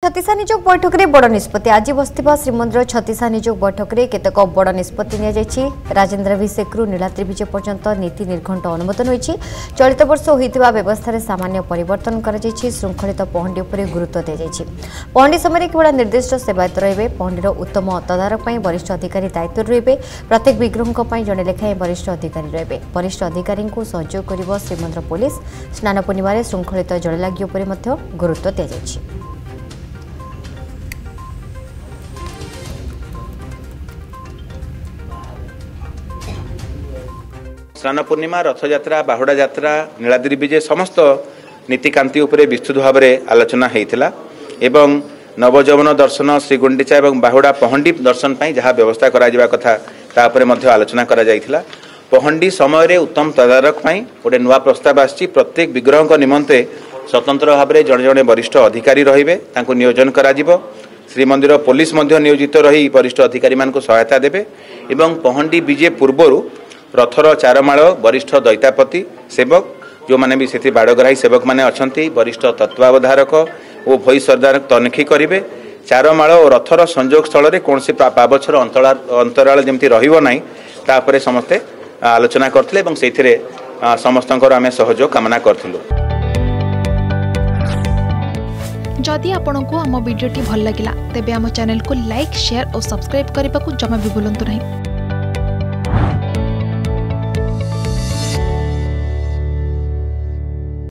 छत्तीसा निजोग बैठक में बड़ निष्पत्ति आज बसथिबा श्रीमंदिर छत्तीसा निजोग बैठक में केतेक बड़ निष्पत्ति नि राजेन्द्राभिषेकु नीलाद्री विजय पर्यंत नीति निर्घंट अनुमोदन होईछि। चलित वर्ष होइतिबा व्यवस्था रे सामान्य परिवर्तन करा जायछि। श्रृंखलित पहंडी उपर गुरुत्व दिया जायछि। पहंडी समय केवल निर्दिष्ट सेवायत रहिबे। पहंडीर उत्तम तदारक पई वरिष्ठ अधिकारी दायित्व रहिबे। प्रत्येक विग्रह पई जणे लेखाएं वरिष्ठ अधिकारी रहिबे। वरिष्ठ अधिकारी को सहयोग करिवो श्रीमंदिर पुलिस। स्नान पूर्णिमा श्रृंखलित जललागी उपर मध्य गुरुत्व दिया जायछि। स्नान पूर्णिमा रथयात्रा बाहुड़ा यात्रा नीलाद्री विजय समस्त नीतिकांति उपरे विस्तृत भाव में आलोचना होता एवं नवजौवन दर्शन श्रीगुंडीचा एवं बाहुड़ा पहंडी दर्शन पर जहाँ व्यवस्था करा कथा तापर मध्य आलोचना करा जायथिला। पहंडी समय उत्तम तदारक गोटे नुआ प्रस्ताव आसी प्रत्येक विग्रह निमंते स्वतंत्र भाव में जड़े जड़े वरिष्ठ अधिकारी रहिबे तांको नियोजन करा जिवो। श्रीमंदिर पुलिस मध्य नियोजित रही वरिष्ठ अधिकारी मानक सहायता देबे एवं पहंडी विजय पूर्वरु रथर चारमाळ वरिष्ठ दैतापति सेवक जो माने भी से बाड़ग्राही सेवक माने अछंती वरिष्ठ तत्वावधारक और भई सरदार तनखी करिवे। चारमाळ और रथर संयोग स्थल रे कोनसी पाबछर अंतराल जेमती रहिबो नाही तापरे समस्ते आलोचना करथिले एवं सेथिरे समस्तंकर आमे सहयोग कामना करथिलु। जदि आपंक आम भिडी भल लगा तेब आम चैनल को लाइक शेयर और सब्सक्राइब करने को जमा भी भूलु नहीं।